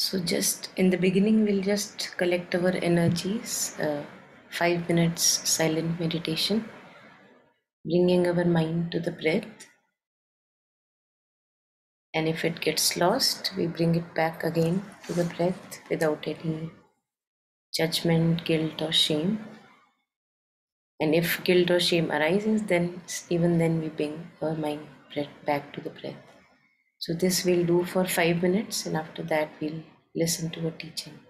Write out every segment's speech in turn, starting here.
So just in the beginning, we'll just collect our energies, 5 minutes silent meditation, bringing our mind to the breath. And if it gets lost, we bring it back again to the breath without any judgment, guilt, or shame. And if guilt or shame arises, then even then we bring our mind back to the breath. So this we'll do for 5 minutes, and after that we'll listen to a teaching.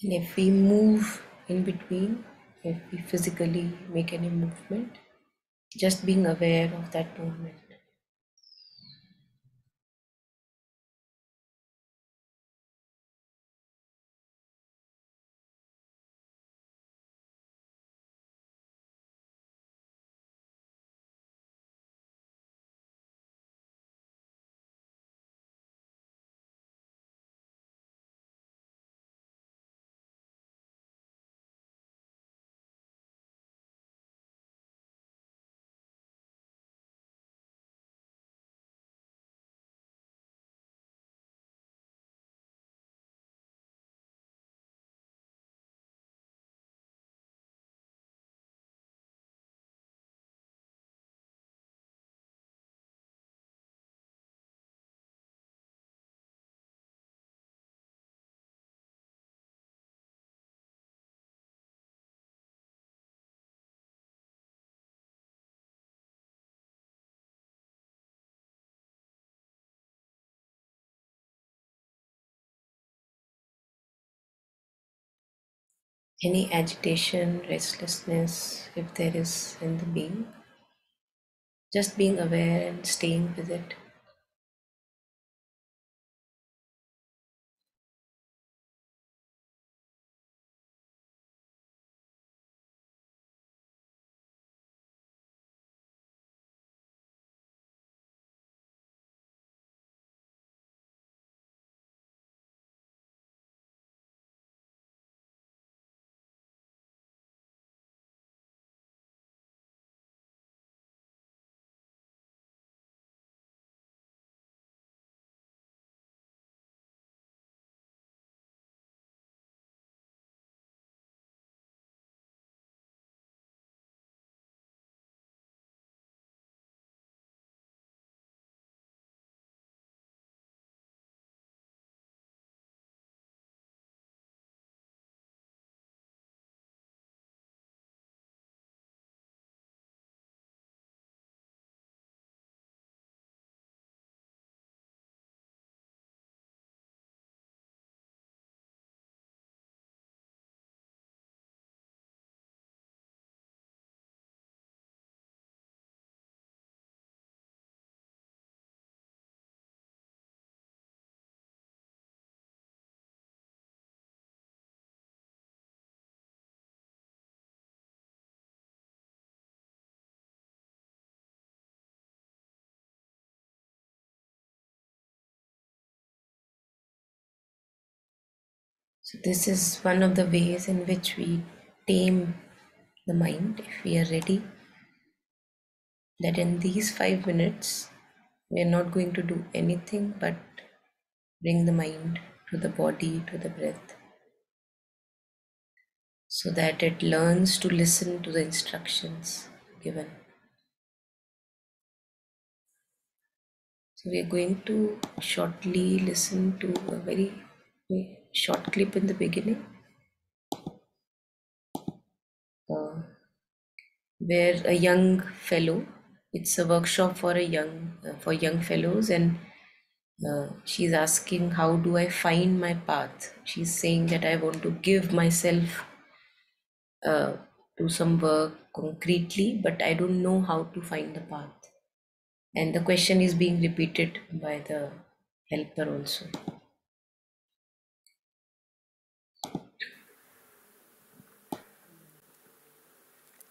And if we move in between, if we physically make any movement, just being aware of that movement. Any agitation, restlessness, if there is in the being, just being aware and staying with it. So, this is one of the ways in which we tame the mind if we are ready. That in these 5 minutes, we are not going to do anything but bring the mind to the body, to the breath, so that it learns to listen to the instructions given. So we are going to shortly listen to a very short clip in the beginning, uh, where a young fellow, it's a workshop for young fellows, and she's asking, how do I find my path? She's saying that I want to give myself uh, to some work concretely, but I don't know how to find the path. And the question is being repeated by the helper also.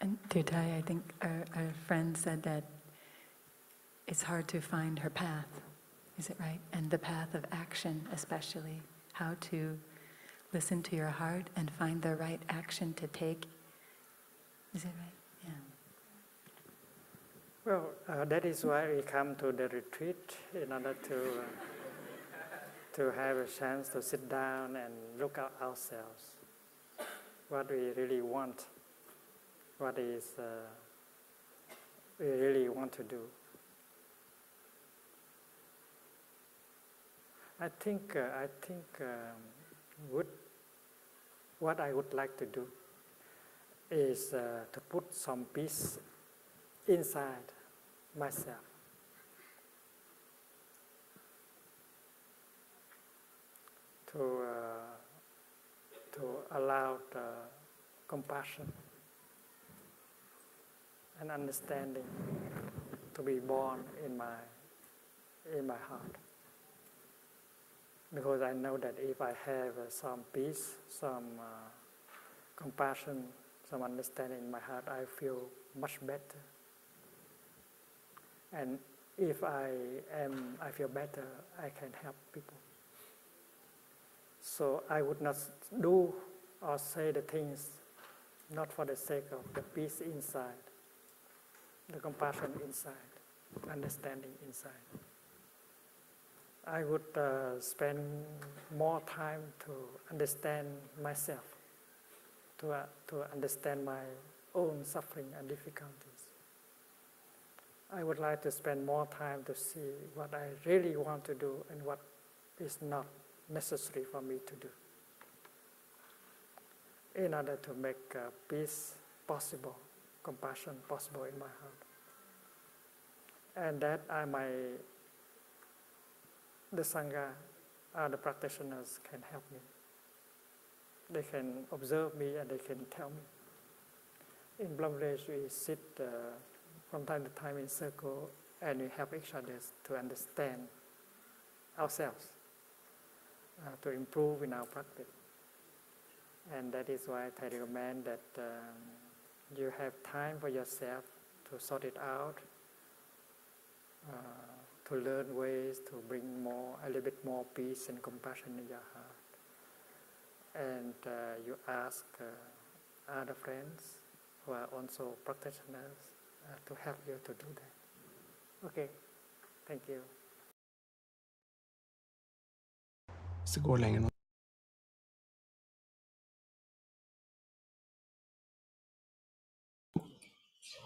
And Tirthai, I think our friend said that it's hard to find her path. Is it right? And the path of action, especially. How to listen to your heart and find the right action to take. Is it right? Yeah. Well, that is why we come to the retreat, in order to have a chance to sit down and look at ourselves, what we really want, what is we really want to do. I think what I would like to do is to put some peace inside myself. To allow the compassion and understanding to be born in my heart. Because I know that if I have some peace, some compassion, some understanding in my heart, I feel much better. And if I feel better, I can help people. So I would not do or say the things not for the sake of the peace inside, the compassion inside, understanding inside. I would spend more time to understand myself, to understand my own suffering and difficulties. I would like to spend more time to see what I really want to do and what is not necessary for me to do, in order to make peace possible, compassion possible in my heart. And that the Sangha, the practitioners can help me. They can observe me and they can tell me. In Plum Village, we sit from time to time in circle and we help each other to understand ourselves, to improve in our practice. And that is why I recommend that you have time for yourself to sort it out, to learn ways to bring a little bit more peace and compassion in your heart. And you ask other friends who are also practitioners to help you to do that. Okay, thank you.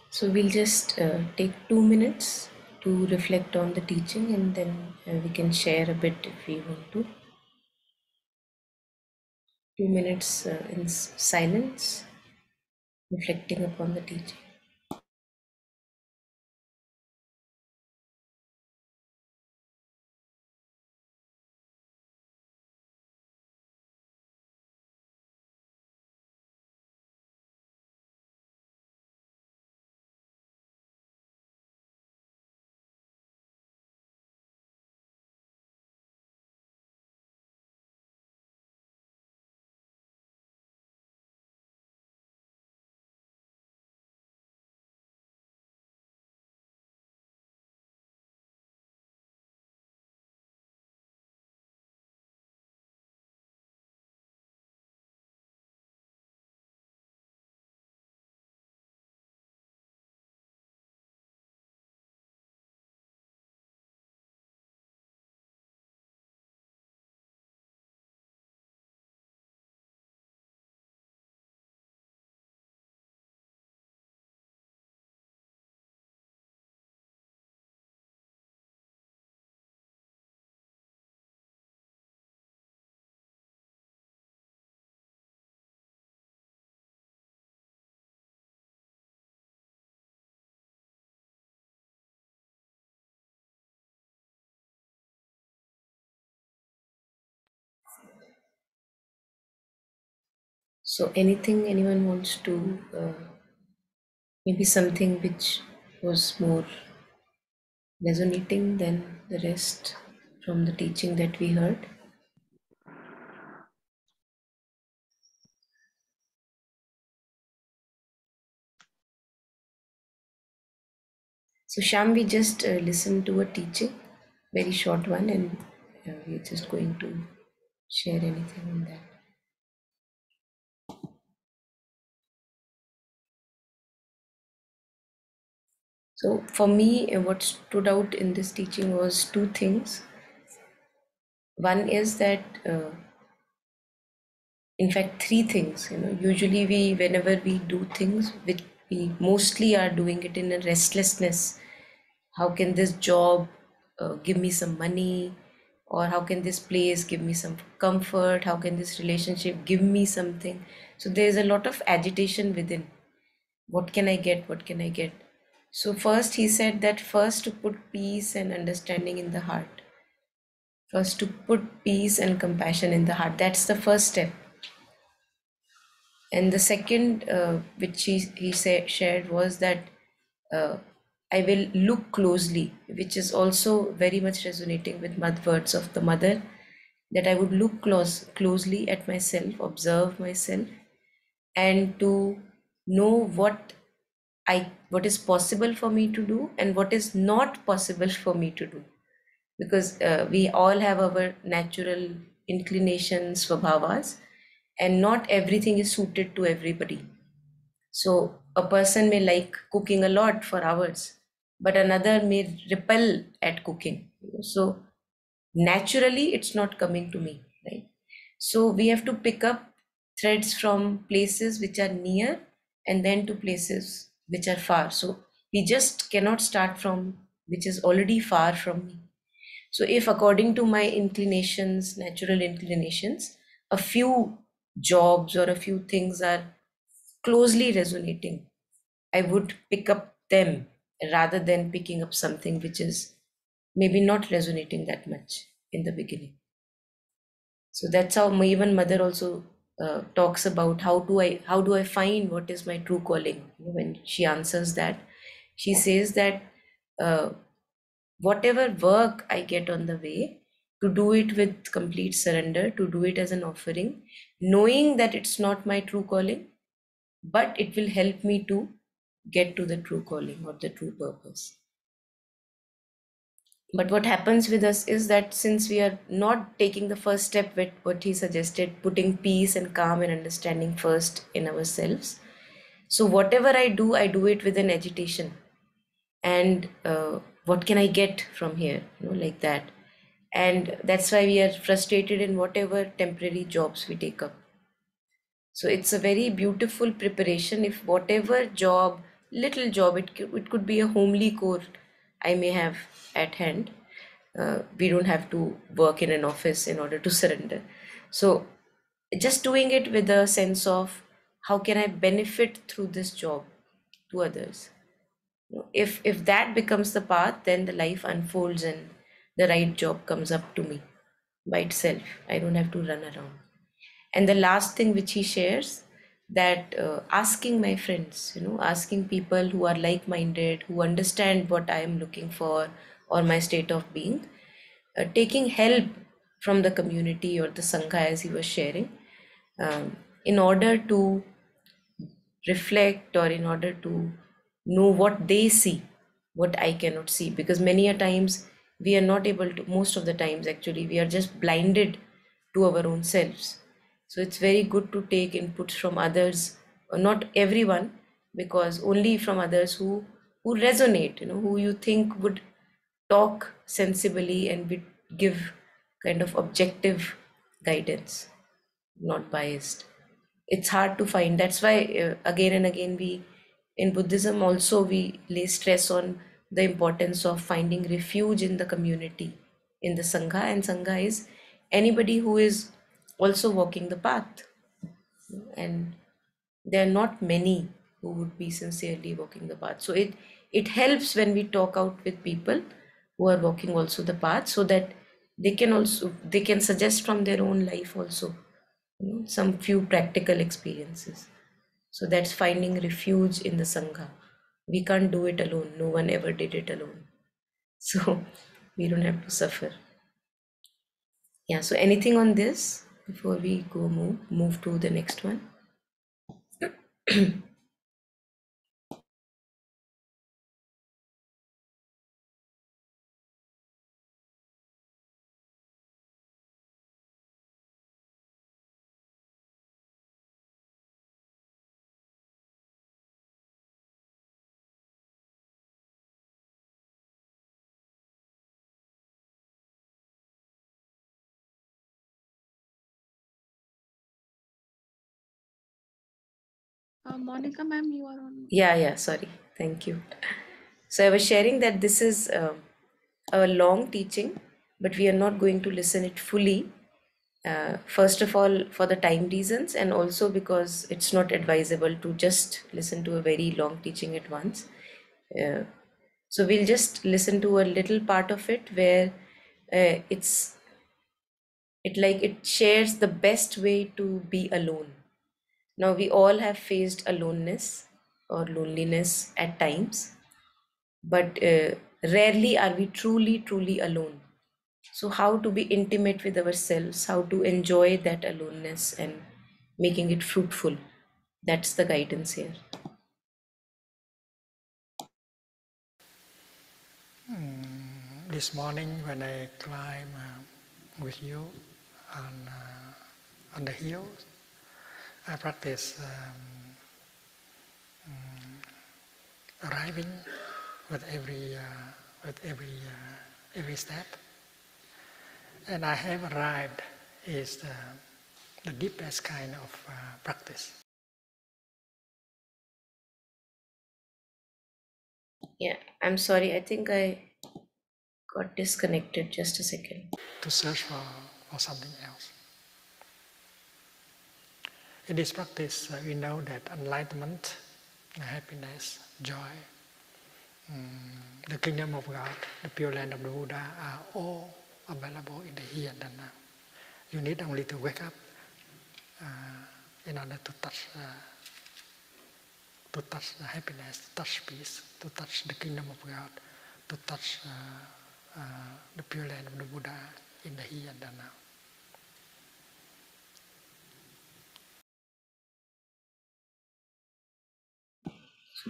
So we'll just take 2 minutes to reflect on the teaching, and then we can share a bit if we want to. 2 minutes in silence, reflecting upon the teaching. So anything anyone wants to, maybe something which was more resonating than the rest from the teaching that we heard? So Sham, we just listened to a teaching, very short one, and we're just going to share anything on that. So for me, what stood out in this teaching was two things. One is that, in fact, three things. Usually whenever we do things, we mostly are doing it in a restlessness. How can this job give me some money? Or how can this place give me some comfort? How can this relationship give me something? So there's a lot of agitation within. What can I get? What can I get? So first he said that first to put peace and understanding in the heart. First to put peace and compassion in the heart. That's the first step. And the second, which shared, was that uh, I will look closely, which is also very much resonating with words of the mother, that I would look closely at myself, observe myself, and to know what is possible for me to do and what is not possible for me to do, because we all have our natural inclinations, svabhavas, and not everything is suited to everybody. So a person may like cooking a lot for hours, but another may repel at cooking. So naturally, it's not coming to me, right? So we have to pick up threads from places which are near and then to places which are far. So we just cannot start from which is already far from me. So if according to my inclinations, natural inclinations, a few jobs or a few things are closely resonating, I would pick up them rather than picking up something which is maybe not resonating that much in the beginning. So that's how my even mother also talks about how do I find what is my true calling. When she answers that, she says that uh, whatever work I get on the way, to do it with complete surrender, to do it as an offering, knowing that it's not my true calling, but it will help me to get to the true calling or the true purpose. But what happens with us is that since we are not taking the first step with what he suggested, putting peace and calm and understanding first in ourselves, so whatever I do it with an agitation. And what can I get from here? Like that. And that's why we are frustrated in whatever temporary jobs we take up. So it's a very beautiful preparation. If whatever job, little job, it could be a homely core I may have at hand. We don't have to work in an office in order to surrender. So just doing it with a sense of how can I benefit through this job to others. If that becomes the path, then the life unfolds and the right job comes up to me by itself. I don't have to run around. And the last thing which he shares, that asking my friends, asking people who are like-minded, who understand what I am looking for or my state of being, taking help from the community or the sangha as he was sharing, in order to reflect or in order to know what they see, what I cannot see. Because many a times we are not able to, most of the times actually, we are just blinded to our own selves. So it's very good to take inputs from others, not everyone, because only from others who resonate, who you think would talk sensibly and would give kind of objective guidance, not biased. It's hard to find. That's why again and again we in Buddhism also we lay stress on the importance of finding refuge in the community, in the sangha. And sangha is anybody who is also walking the path, and there are not many who would be sincerely walking the path. So it helps when we talk out with people who are walking also the path, so that they can suggest from their own life also some few practical experiences. So that's finding refuge in the Sangha. We can't do it alone. No one ever did it alone. So we don't have to suffer. Yeah, so anything on this before we go move to the next one? Monica ma'am, you are on. Yeah, sorry. Thank you. So I was sharing that this is a long teaching, but we are not going to listen it fully. First of all, for the time reasons, and also because it's not advisable to just listen to a very long teaching at once. Uh, so we'll just listen to a little part of it where it shares the best way to be alone. Now we all have faced aloneness or loneliness at times, but rarely are we truly alone. So how to be intimate with ourselves, how to enjoy that aloneness and making it fruitful, that's the guidance here. This morning when I climb with you on the hill, I practice arriving with every step, and I have arrived is the deepest kind of practice. Yeah, I'm sorry, I think I got disconnected. Just a second. To search for something else. In this practice, we know that enlightenment, happiness, joy, the kingdom of God, the pure land of the Buddha are all available in the here and the now. You need only to wake up in order to touch the happiness, to touch peace, to touch the kingdom of God, to touch the pure land of the Buddha in the here and the now.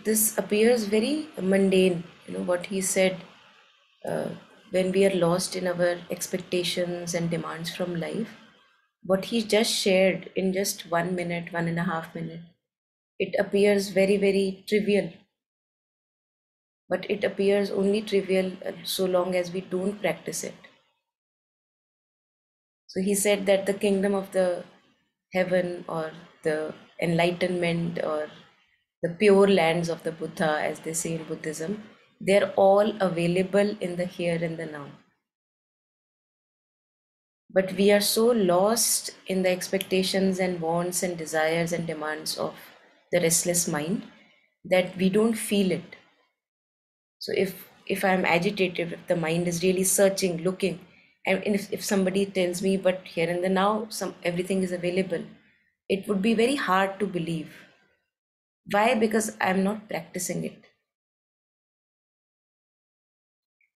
This appears very mundane, what he said, uh, when we are lost in our expectations and demands from life. What he just shared in just 1 minute, 1.5 minutes, it appears very trivial. But it appears only trivial so long as we don't practice it. So he said that the kingdom of the heaven or the enlightenment or the pure lands of the Buddha, as they say in Buddhism, they're all available in the here and the now. But we are so lost in the expectations and wants and desires and demands of the restless mind that we don't feel it. So if I'm agitated, if the mind is really searching, looking, and if somebody tells me, but here and the now, everything is available, it would be very hard to believe. Why? Because I'm not practicing it.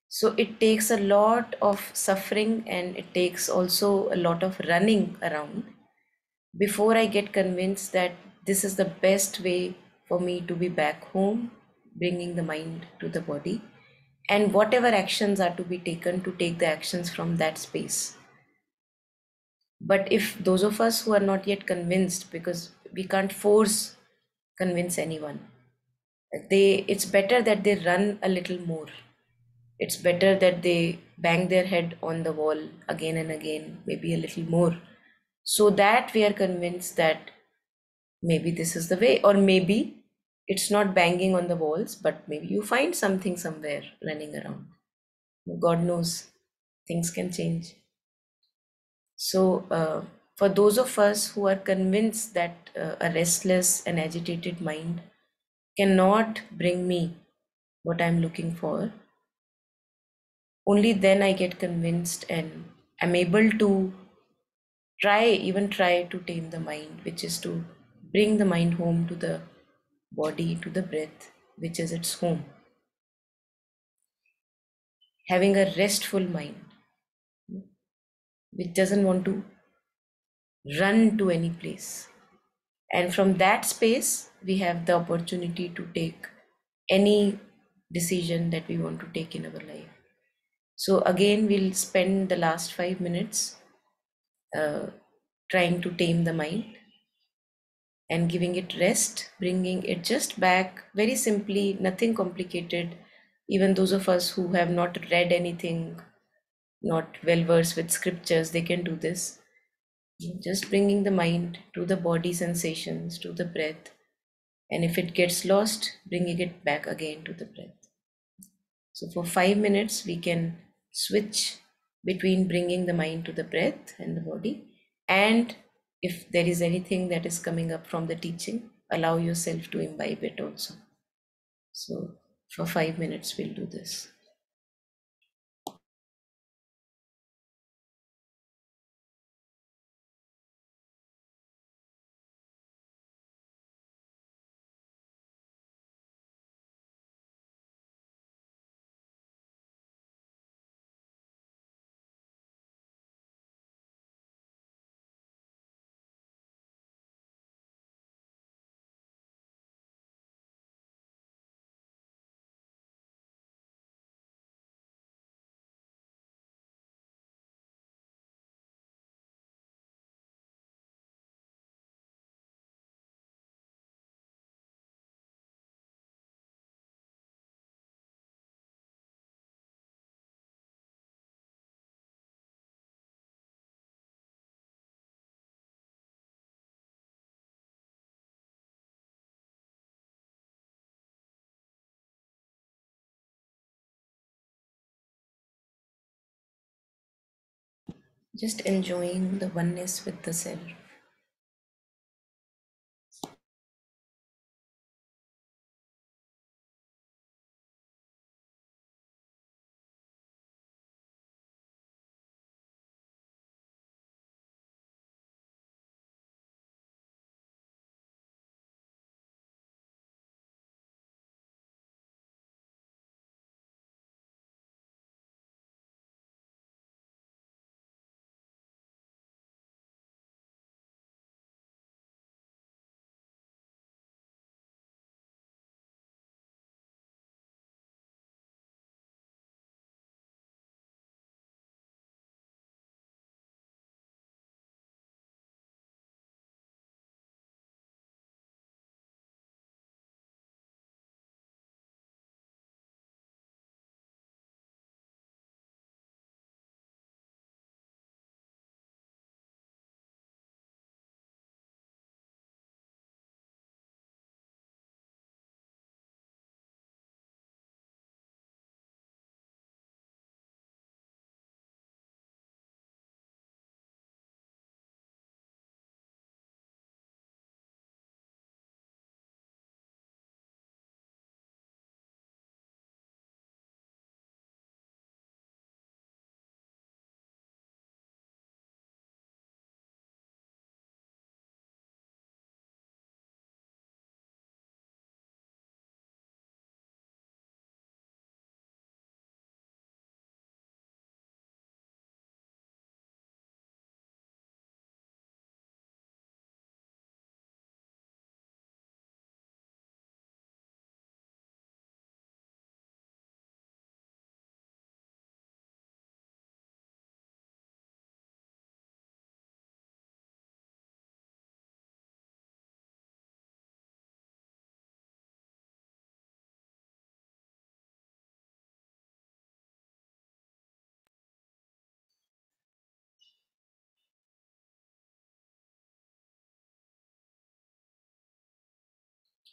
So it takes a lot of suffering and it takes also a lot of running around before I get convinced that this is the best way for me to be back home, bringing the mind to the body, and whatever actions are to be taken, to take the actions from that space. But if those of us who are not yet convinced, because we can't convince anyone, it's better that they run a little more. It's better that they bang their head on the wall again and again, maybe a little more, so that we are convinced that maybe this is the way, or maybe it's not banging on the walls, but maybe you find something somewhere running around. God knows, things can change. So, for those of us who are convinced that a restless and agitated mind cannot bring me what I'm looking for, only then I get convinced and I'm able to try to tame the mind, which is to bring the mind home to the body, to the breath, which is its home. Having a restful mind, which doesn't want to run to any place. And from that space, we have the opportunity to take any decision that we want to take in our life. So, again, we'll spend the last 5 minutes uh, trying to tame the mind and giving it rest, bringing it just back very simply, nothing complicated. Even those of us who have not read anything, not well versed with scriptures, they can do this. Just bringing the mind to the body sensations, to the breath, and if it gets lost, bringing it back again to the breath. So for 5 minutes, we can switch between bringing the mind to the breath and the body. And if there is anything that is coming up from the teaching, allow yourself to imbibe it also. So for 5 minutes, we'll do this. Just enjoying the oneness with the self.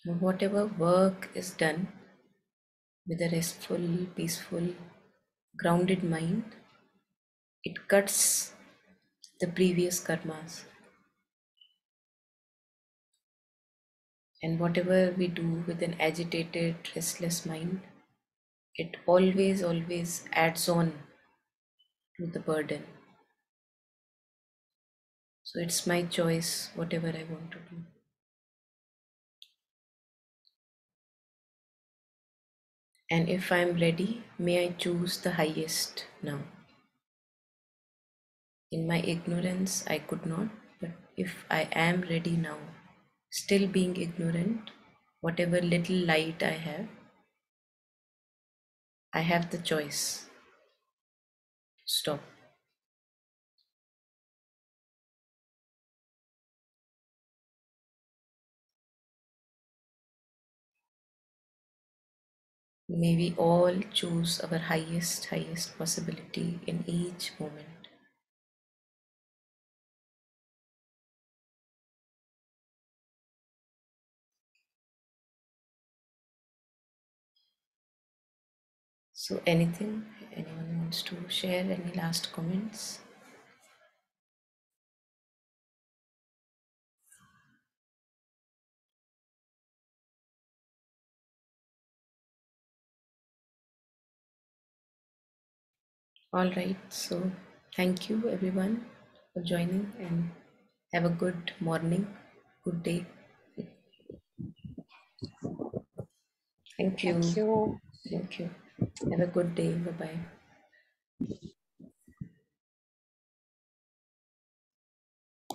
Whatever work is done with a restful, peaceful, grounded mind, it cuts the previous karmas. And whatever we do with an agitated, restless mind, it always adds on to the burden. So it's my choice, whatever I want to do. And if I'm ready, may I choose the highest now. In my ignorance, I could not, but if I am ready now, still being ignorant, whatever little light I have the choice. Stop. May we all choose our highest possibility in each moment. So, anything anyone wants to share? Any last comments? All right. So, thank you everyone for joining and have a good morning, good day. Thank Thank you. you. Thank you. Have a good day. Bye bye.